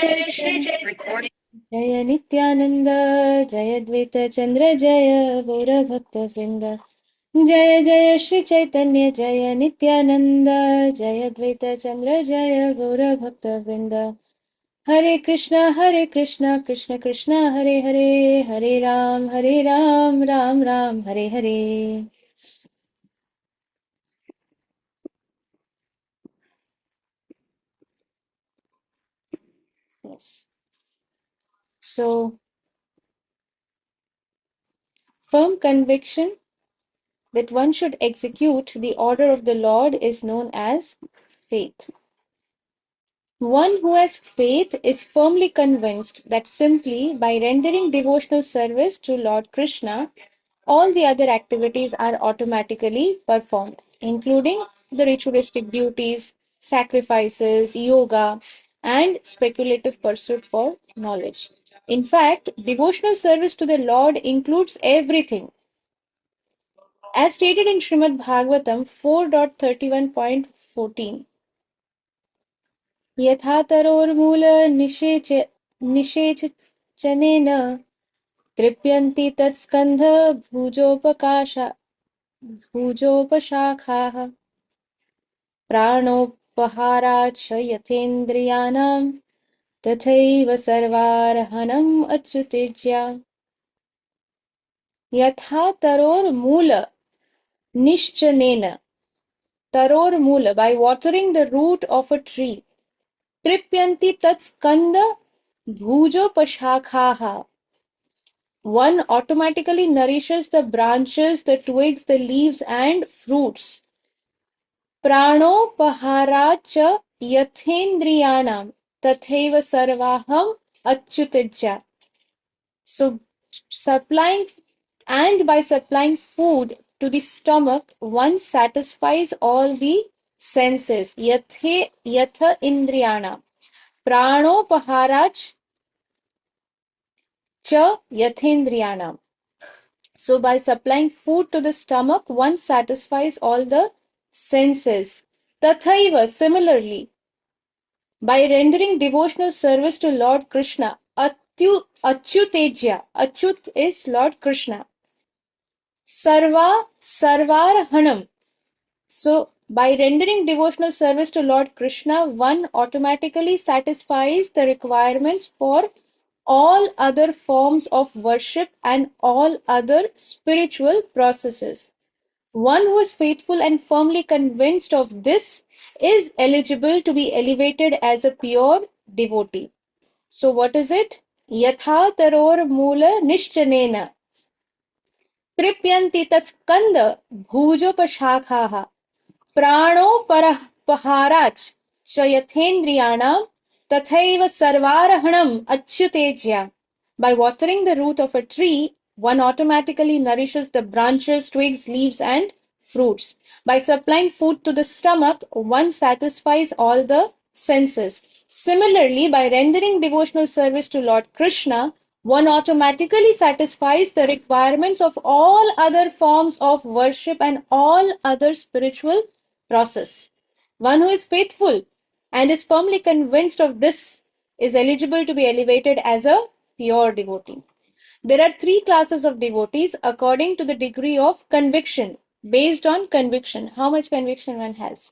चैतन्य जय नित्यानंद, जय द्वैत चंद्र, जय गौर भक्त वृंद। जय जय श्री चैतन्य, जय नित्यानंद, जय द्वैत चंद्र, जय गौर भक्त वृंद। हरे कृष्णा कृष्ण कृष्ण हरे हरे, हरे Ram Ram Ram Hare Hare. Yes. So, firm conviction that one should execute the order of the Lord is known as faith. One who has faith is firmly convinced that simply by rendering devotional service to Lord Krishna, all the other activities are automatically performed, including the ritualistic duties, sacrifices, yoga, and speculative pursuit for knowledge. In fact, devotional service to the Lord includes everything. As stated in Srimad Bhagavatam 4.31.14, यथा तरोर्मूलनिषेचनेन तृप्यन्ति भुजोपशाखाः प्राणोपहाराच्च यथेन्द्रियाणां तथैव सर्वार्हणम् अच्युतेज्या। यथा तरोर्मूलनिषेचनेन, tarormula, by watering the root of a tree, tripyanti tat skanda bhujopashakhaha, one automatically nourishes the branches, the twigs, the leaves and fruits. Pranopaharācha yathendriyanam tathaiva sarvaham achyutajya. So by supplying food to the stomach, one satisfies all the senses. Yatha indriyana pranopaharach cha yathendriyanam. So by supplying food to the stomach, one satisfies all the senses. Tathaiva, similarly, by rendering devotional service to Lord Krishna, Achyutejya, Achyut is Lord Krishna. Sarvarhanam. So, by rendering devotional service to Lord Krishna, one automatically satisfies the requirements for all other forms of worship and all other spiritual processes. One who is faithful and firmly convinced of this is eligible to be elevated as a pure devotee. So, what is it? Yatha taror mula nishchanena तृप्यन्ति तत्स्कन्द भुजोपशाखाः प्राणोपहाराच् च यथेन्द्रियाणां तथैव सर्वार्हणम् achyuteja. By watering the root of a tree, one automatically nourishes the branches, twigs, leaves and fruits. By supplying food to the stomach, one satisfies all the senses. Similarly, by rendering devotional service to Lord Krishna, one automatically satisfies the requirements of all other forms of worship and all other spiritual process. One who is faithful and is firmly convinced of this is eligible to be elevated as a pure devotee. There are three classes of devotees according to the degree of conviction, based on conviction, how much conviction one has.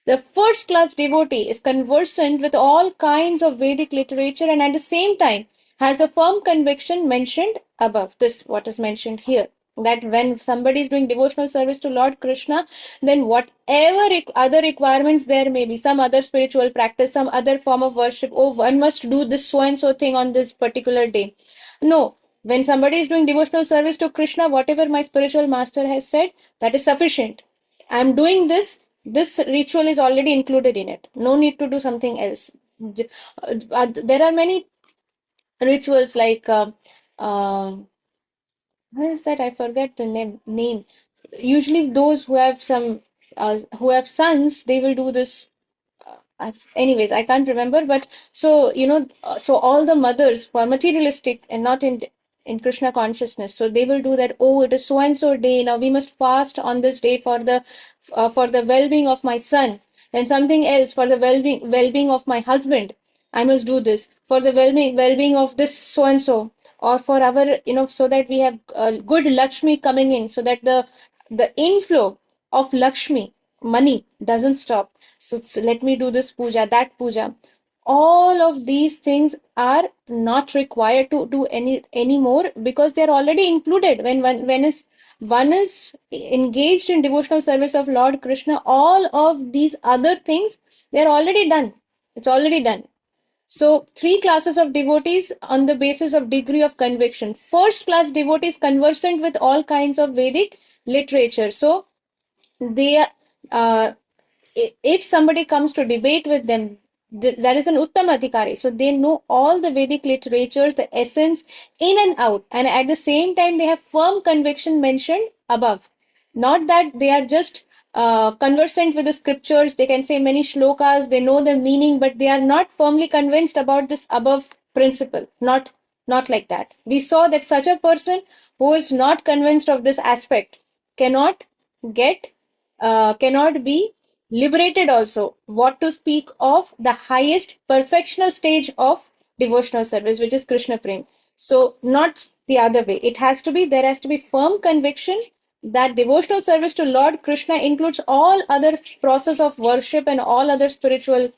The first class devotee is conversant with all kinds of Vedic literature and at the same time has the firm conviction mentioned above. This, what is mentioned here. That when somebody is doing devotional service to Lord Krishna, then whatever other requirements there may be, some other spiritual practice, some other form of worship, oh, one must do this so and so thing on this particular day. No, when somebody is doing devotional service to Krishna, whatever my spiritual master has said, that is sufficient. I am doing this. This ritual is already included in it. No need to do something else. There are many rituals like what is that? I forget the name. Usually, those who have who have sons, they will do this. Anyways, I can't remember. But so so all the mothers who are materialistic and not in Krishna consciousness, so they will do that. Oh, it is so and so day. Now we must fast on this day for the well-being of my son, and something else for the well-being of my husband. I must do this for the well-being of this so and so, or for our, so that we have good Lakshmi coming in, so that the inflow of Lakshmi, money, doesn't stop. So let me do this puja, that puja. All of these things are not required to do anymore, because they're already included. When one is engaged in devotional service of Lord Krishna, all of these other things, they're already done. It's already done. So, three classes of devotees on the basis of degree of conviction. First class devotees conversant with all kinds of Vedic literature. So, they uh, if somebody comes to debate with them, that is an Uttam Adhikari. So they know all the Vedic literatures, the essence in and out. And at the same time, they have firm conviction mentioned above. Not that they are just conversant with the scriptures, they can say many shlokas, they know the meaning, but they are not firmly convinced about this above principle. Not like that. We saw that such a person who is not convinced of this aspect cannot get cannot be liberated also. What to speak of the highest perfectional stage of devotional service, which is Krishna Prem. So not the other way. There has to be firm conviction that devotional service to Lord Krishna includes all other process of worship and all other spiritual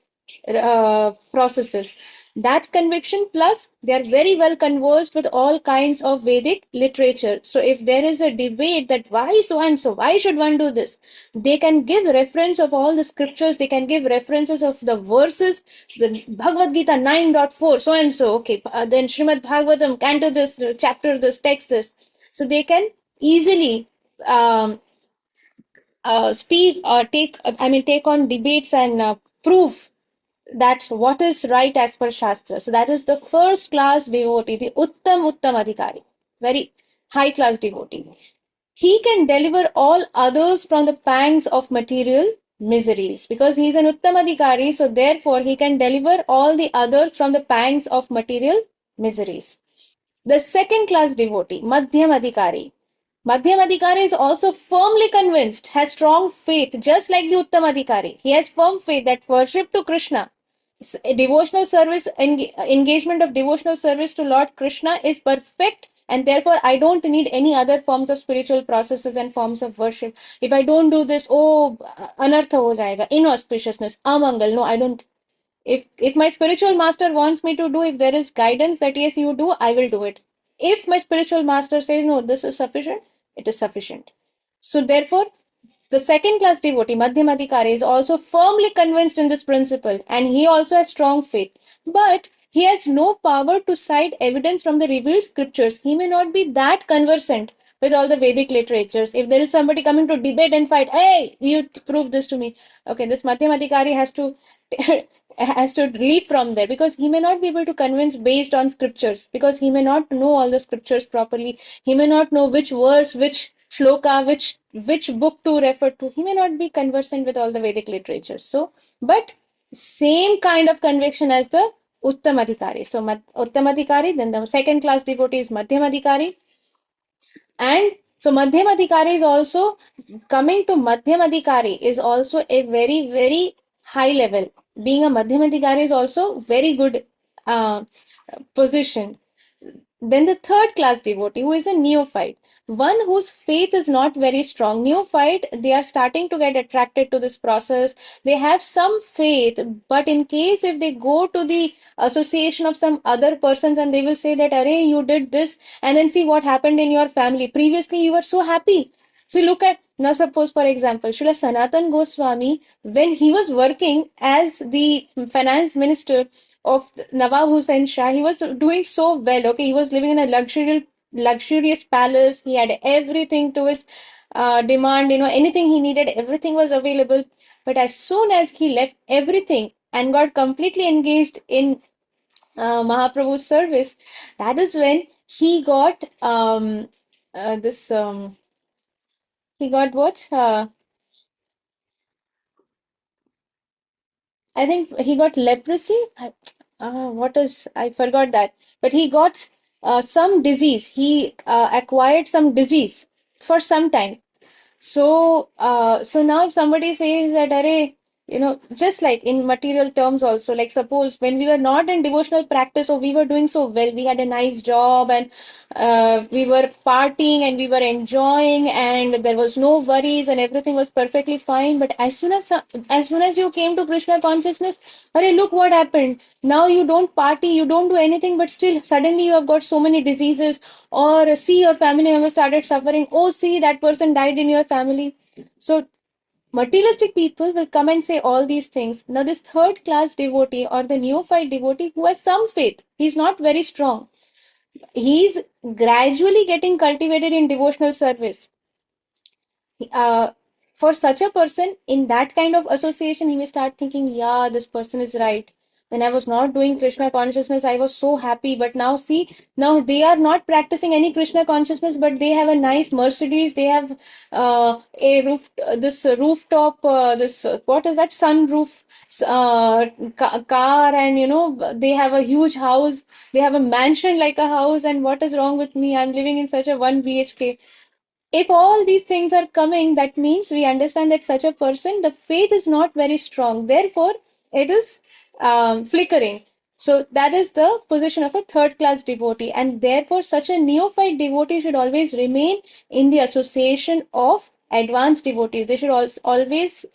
processes. That conviction, plus they are very well conversed with all kinds of Vedic literature. So if there is a debate that why so and so, why should one do this, they can give reference of all the scriptures, they can give references of the verses. Bhagavad Gita 9.4 so and so, okay, then Srimad Bhagavatam, canto this, chapter this, text this. So they can easily um, speak or take on debates and prove that what is right as per Shastra. So that is the first class devotee, the Uttam Adhikari, very high class devotee. He can deliver all others from the pangs of material miseries, because he is an Uttam Adhikari, so therefore he can deliver all the others from the pangs of material miseries. The second class devotee, Madhyam Adhikari. Madhyam Adhikari is also firmly convinced, has strong faith, just like the Uttam Adhikari. He has firm faith that worship to Krishna, devotional service, engagement of devotional service to Lord Krishna is perfect, and therefore I don't need any other forms of spiritual processes and forms of worship. If I don't do this, oh, anartha ho jayega, inauspiciousness, amangal. No, I don't. If my spiritual master wants me to do, if there is guidance that yes, you do, I will do it. If my spiritual master says no, this is sufficient, it is sufficient. So therefore, the second class devotee, Madhyamadikari, is also firmly convinced in this principle, and he also has strong faith. But he has no power to cite evidence from the revealed scriptures. He may not be that conversant with all the Vedic literatures. If there is somebody coming to debate and fight, hey, you prove this to me. Okay, this Madhyamadikari has to has to leap from there, because he may not be able to convince based on scriptures, because he may not know all the scriptures properly. He may not know which verse, which shloka, which book to refer to. He may not be conversant with all the Vedic literature. So, but same kind of conviction as the Uttamadhikari. So Uttamadhikari, then the second class devotee is Madhyamadhikari. And so Madhyam Adhikari is also, coming to Madhyam Adhikari is also a very, very high level. Being a Madhyam Adhikari is also very good uh, position. Then the third class devotee, who is a neophyte, one whose faith is not very strong. Neophyte, they are starting to get attracted to this process. They have some faith, but in case if they go to the association of some other persons and they will say that, Arey, you did this, and then see what happened in your family. Previously, you were so happy. So look at, now suppose for example, Srila Sanatan Goswami, when he was working as the finance minister of Nawab Hussain Shah, he was doing so well. Okay, he was living in a luxurious palace. He had everything to his demand. Anything he needed, everything was available. But as soon as he left everything and got completely engaged in Mahaprabhu's service, that is when he got this. He got what? I think he got leprosy. What is, I forgot that. But he got some disease. He acquired some disease for some time. So now if somebody says that, Arey, just like in material terms also, like suppose when we were not in devotional practice, or we were doing so well, we had a nice job, and we were partying and we were enjoying, and there was no worries and everything was perfectly fine. But as soon as you came to Krishna consciousness, hey, look what happened. Now you don't party, you don't do anything, but still suddenly you have got so many diseases, or see your family member started suffering, oh see that person died in your family. So materialistic people will come and say all these things. Now, this third class devotee or the neophyte devotee who has some faith, he's not very strong. He's gradually getting cultivated in devotional service. uh, for such a person in that kind of association, he may start thinking, yeah, this person is right. When I was not doing Krishna consciousness, I was so happy. But now, see, now they are not practicing any Krishna consciousness, but they have a nice Mercedes. They have this rooftop, this what is that, sunroof car, and they have a huge house. They have a mansion like a house. And what is wrong with me? I'm living in such a 1 BHK. If all these things are coming, that means we understand that such a person, the faith is not very strong. Therefore, it is flickering. So that is the position of a third class devotee. And therefore, such a neophyte devotee should always remain in the association of advanced devotees. They should always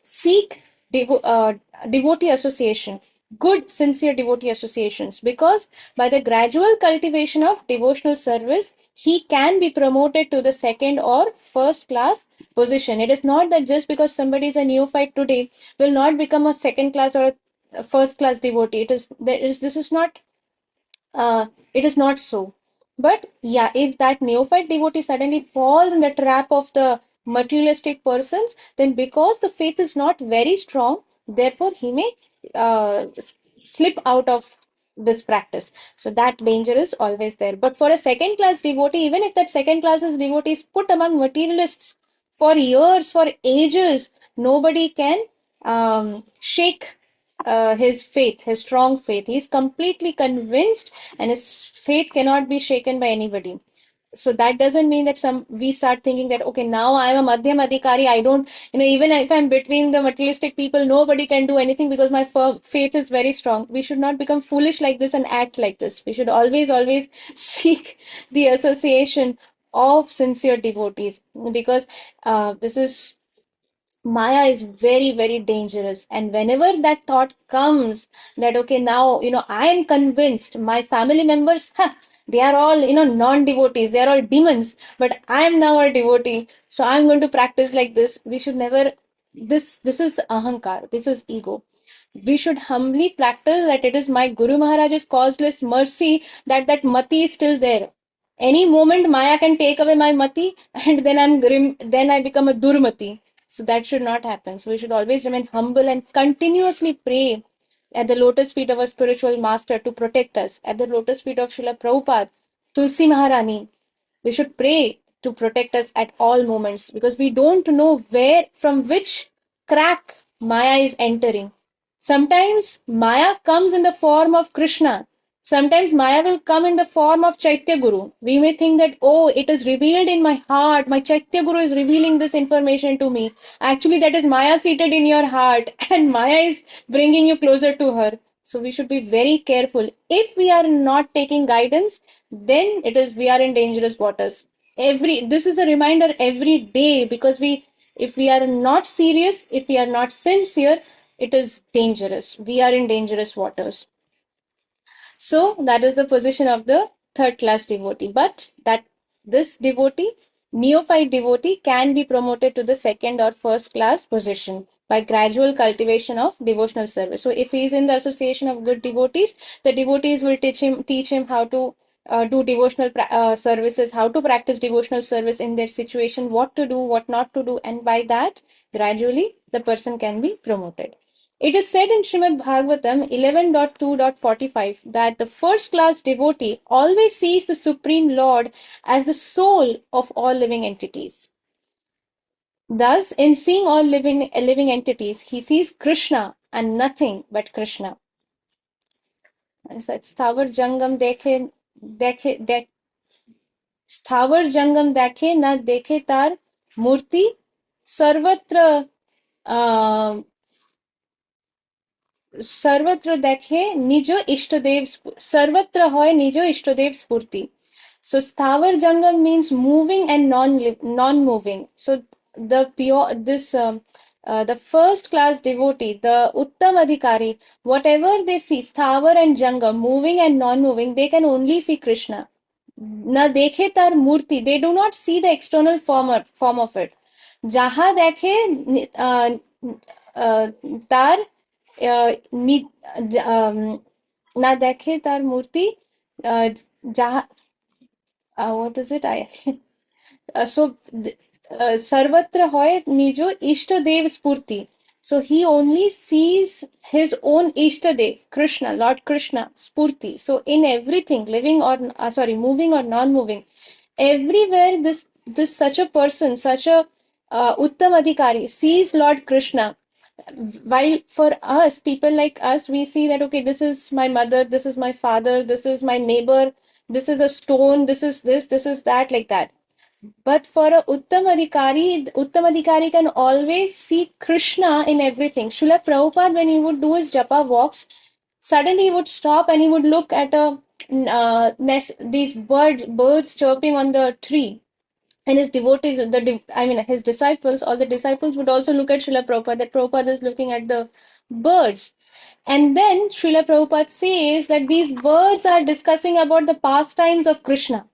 seek devotee association, good, sincere devotee associations, because by the gradual cultivation of devotional service, he can be promoted to the second or first class position. It is not that just because somebody is a neophyte today will not become a second class or a first class devotee. This is not it is not so. But yeah, if that neophyte devotee suddenly falls in the trap of the materialistic persons, then because the faith is not very strong, therefore he may slip out of this practice. So that danger is always there. But for a second class devotee, even if that second class devotee is put among materialists for years, for ages, nobody can shake his faith, his strong faith. He's completely convinced, and his faith cannot be shaken by anybody. So that doesn't mean that we start thinking that, okay, now I'm a madhyam adhikari, I don't, even if I'm between the materialistic people, nobody can do anything because my faith is very strong. We should not become foolish like this and act like this. We should always seek the association of sincere devotees, because this is Maya is very, very dangerous. And whenever that thought comes that, okay, now, I am convinced my family members, they are all, non-devotees, they are all demons, but I am now a devotee. So I'm going to practice like this. We should never, this is ahankar, this is ego. We should humbly practice that it is my Guru Maharaj's causeless mercy that mati is still there. Any moment Maya can take away my mati, and then then I become a durmati. So that should not happen. So we should always remain humble and continuously pray at the lotus feet of our spiritual master to protect us, at the lotus feet of Srila Prabhupada, Tulsi Maharani. We should pray to protect us at all moments, because we don't know from which crack Maya is entering. Sometimes Maya comes in the form of Krishna. Sometimes Maya will come in the form of Chaitya Guru. We may think that, oh, it is revealed in my heart. My Chaitya Guru is revealing this information to me. Actually, that is Maya seated in your heart, and Maya is bringing you closer to her. So we should be very careful. If we are not taking guidance, then we are in dangerous waters. This is a reminder every day, because if we are not serious, if we are not sincere, it is dangerous. We are in dangerous waters. So that is the position of the third class devotee. But that this devotee, neophyte devotee, can be promoted to the second or first class position by gradual cultivation of devotional service. So if he is in the association of good devotees, the devotees will teach him how to do devotional services, how to practice devotional service in their situation, what to do, what not to do, and by that, gradually, the person can be promoted. It is said in Srimad Bhagavatam 11.2.45 that the first class devotee always sees the Supreme Lord as the soul of all living entities. Thus, in seeing all living entities, he sees Krishna and nothing but Krishna. स्थावर जंगम देखे देखे देख स्थावर जंगम देखे न देखे तार मूर्ति सर्वत्र सर्वत्र देखे निज इष्टदेव सर्वत्र होय निज इष्टदेव स्फूर्ति. So sthavar jangam means moving and non-moving. So the pure this the first class devotee, the uttam adhikari, whatever they see, sthavar and jangam, moving and non-moving, they can only see Krishna. Na dekhe tar murti, they do not see the external form of it. Jaha dekhe uh, tar না দেখে তার মূর্তি যাহা what is it? Sarvatra hoy nijo Ishtadev Spurti. So he only sees his own Ishtadev, Krishna, Lord Krishna, Spurti. So in everything, living or moving or non-moving, everywhere this such a person, such a Uttam Adhikari sees Lord Krishna. While for us, people like us, we see that okay, this is my mother, this is my father, this is my neighbor, this is a stone, this is this is that, like that. But for a Uttam Adhikari can always see Krishna in everything. Srila Prabhupada, when he would do his japa walks, suddenly he would stop and he would look at a these birds chirping on the tree. And his devotees, his disciples, all the disciples would also look at Srila Prabhupada, that Prabhupada is looking at the birds. And then Srila Prabhupada says that these birds are discussing about the pastimes of Krishna.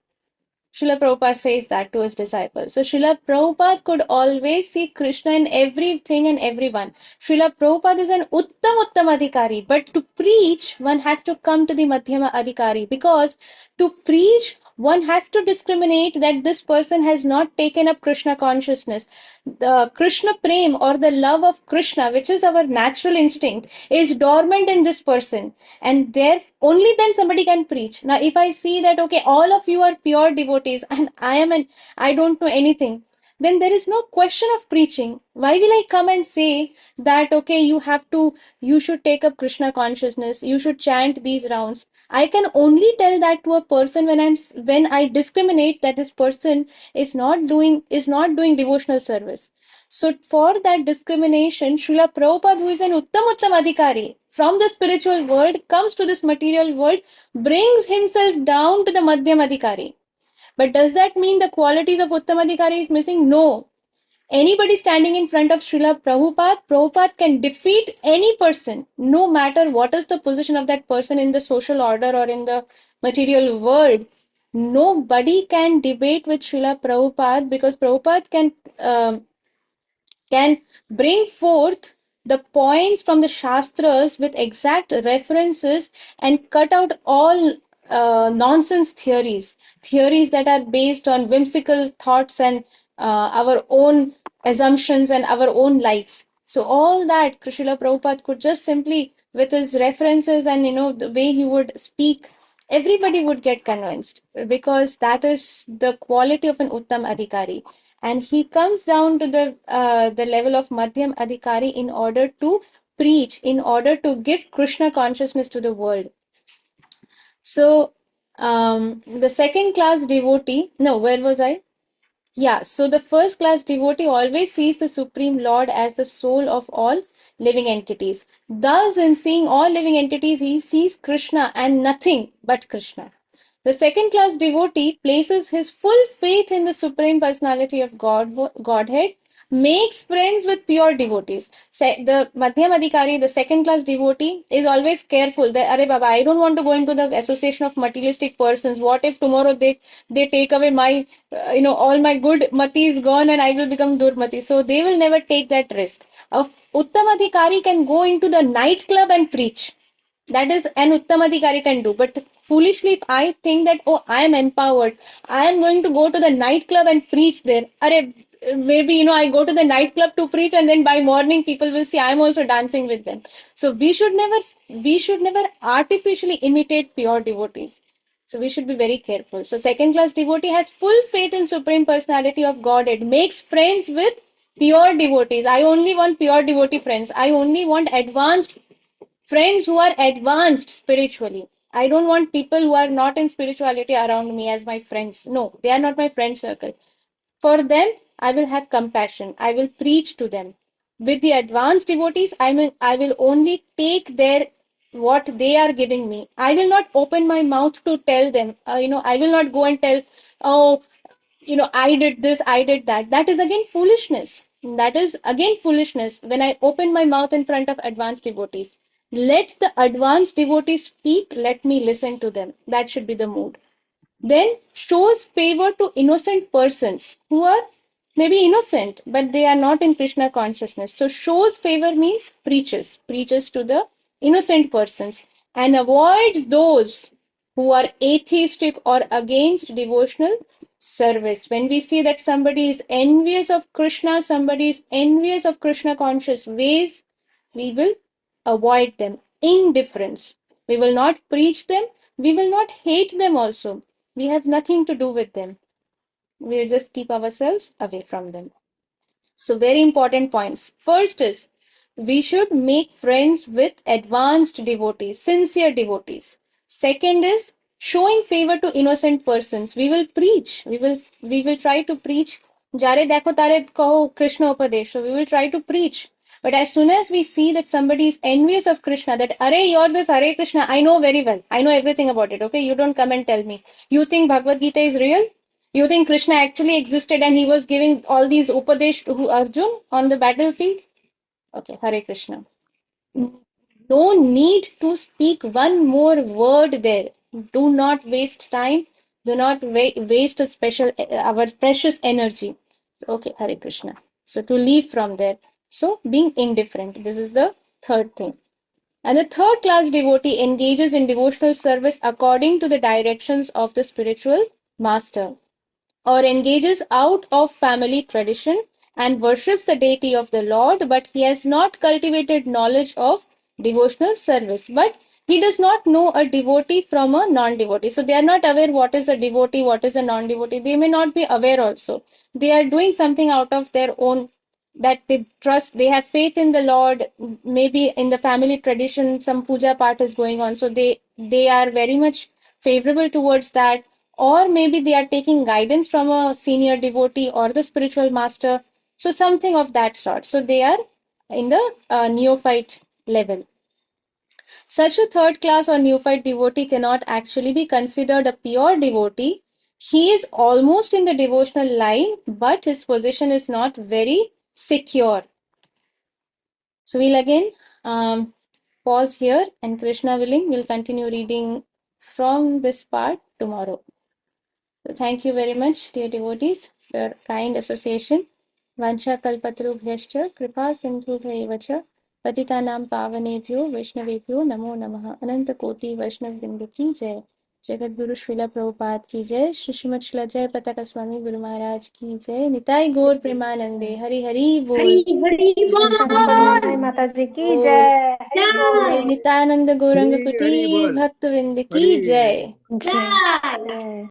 Srila Prabhupada says that to his disciples. So Srila Prabhupada could always see Krishna in everything and everyone. Srila Prabhupada is an Uttam Adhikari, but to preach, one has to come to the Madhyama Adhikari, because to preach, one has to discriminate that this person has not taken up Krishna consciousness. The Krishna Prem, or the love of Krishna, which is our natural instinct, is dormant in this person. And there, only then somebody can preach. Now, if I see that, okay, all of you are pure devotees and I don't know anything, then there is no question of preaching. Why will I come and say that, okay, you should take up Krishna consciousness, you should chant these rounds? I can only tell that to a person when I discriminate that this person is not doing devotional service. So for that discrimination, Srila Prabhupada, who is an Uttam Adhikari from the spiritual world, comes to this material world, brings himself down to the Madhyam Adhikari. But does that mean the qualities of Uttam Adhikari is missing? No. Anybody standing in front of Srila Prabhupada can defeat any person, no matter what is the position of that person in the social order or in the material world. Nobody can debate with Srila Prabhupada, because Prabhupada can bring forth the points from the Shastras with exact references and cut out all nonsense theories that are based on whimsical thoughts and our own assumptions and our own likes. So all that Srila Prabhupada could just simply, with his references and the way he would speak, everybody would get convinced, because that is the quality of an Uttam Adhikari. And he comes down to the level of Madhyam Adhikari in order to preach, in order to give Krishna consciousness to the world. So the second class devotee, no, where was I? Yeah, so the first class devotee always sees the Supreme Lord as the soul of all living entities. Thus, in seeing all living entities, he sees Krishna and nothing but Krishna. The second class devotee places his full faith in the Supreme Personality of Godhead, makes friends with pure devotees. The Madhyam Adhikari, the second class devotee, is always careful that, Arey Baba, I don't want to go into the association of materialistic persons. What if tomorrow they take away my, all my good mati is gone and I will become durmati. So they will never take that risk. A Uttam Adhikari can go into the nightclub and preach. That is an Uttam Adhikari can do. But foolishly, if I think that, oh, I am empowered, I am going to go to the nightclub and preach there. Maybe, I go to the nightclub to preach, and then by morning people will see I am also dancing with them. So we should never artificially imitate pure devotees. So we should be very careful. So second class devotee has full faith in Supreme Personality of Godhead, makes friends with pure devotees. I only want pure devotee friends. I only want advanced friends who are advanced spiritually. I don't want people who are not in spirituality around me as my friends. No, they are not my friend circle. For them, I will have compassion. I will preach to them. With the advanced devotees, I will only take their what they are giving me. I will not open my mouth to tell them. I will not go and tell, oh, I did this, I did that. That is again foolishness. That is again foolishness. When I open my mouth in front of advanced devotees, let the advanced devotees speak. Let me listen to them. That should be the mood. Then shows favor to innocent persons who are maybe innocent, but they are not in Krishna consciousness. So shows favor means preaches to the innocent persons, and avoids those who are atheistic or against devotional service. When we see that somebody is envious of Krishna, somebody is envious of Krishna conscious ways, we will avoid them. Indifference. We will not preach them. We will not hate them also. We have nothing to do with them. We'll just keep ourselves away from them. So, very important points. First is we should make friends with advanced devotees, sincere devotees. Second is showing favor to innocent persons. We will preach. We will try to preach. Jare dekho tare kaho Krishna upadesh. So we will try to preach. But as soon as we see that somebody is envious of Krishna, that Are, you're this Hare Krishna, I know very well. I know everything about it. Okay, you don't come and tell me. You think Bhagavad Gita is real? You think Krishna actually existed and he was giving all these upadesh to Arjun on the battlefield? Okay, Hare Krishna. No need to speak one more word there. Do not waste time. Do not waste a special our precious energy. Okay, Hare Krishna. So to leave from there. So being indifferent. This is the third thing. And the third class devotee engages in devotional service according to the directions of the spiritual master, or engages out of family tradition and worships the deity of the Lord, but he has not cultivated knowledge of devotional service. But he does not know a devotee from a non-devotee. So they are not aware what is a devotee, what is a non-devotee. They may not be aware also. They are doing something out of their own, that they trust, they have faith in the Lord. Maybe in the family tradition some puja part is going on, so they are very much favorable towards that. Or maybe they are taking guidance from a senior devotee or the spiritual master, so something of that sort. So they are in the neophyte level. Such a third class or neophyte devotee cannot actually be considered a pure devotee. He is almost in the devotional line, but his position is not very secure. So we'll again pause here, and Krishna willing, we'll continue reading from this part tomorrow. So thank you very much, dear devotees, for your kind association. Vancha kalpatarubhyascha kripa sindhubhaiva cha patitanam pavanebhyo vaishnavebhyo namo namaha. Ananta koti vaishnav vrinda ki jai. Jagat Guru Srila Prabhupada की जय. श्री श्रीमद शिला जय पताका स्वामी गुरु महाराज की जय. निताई गौर प्रेमानंदे. हरि हरि बोल. हरी हरी शंकर बोल माता जी की बोल. जय. हरि जय बोल. नित्यानंद गौरंग हरी कुटी बोल. भक्त वृंद की हरी जय. जय जय जय.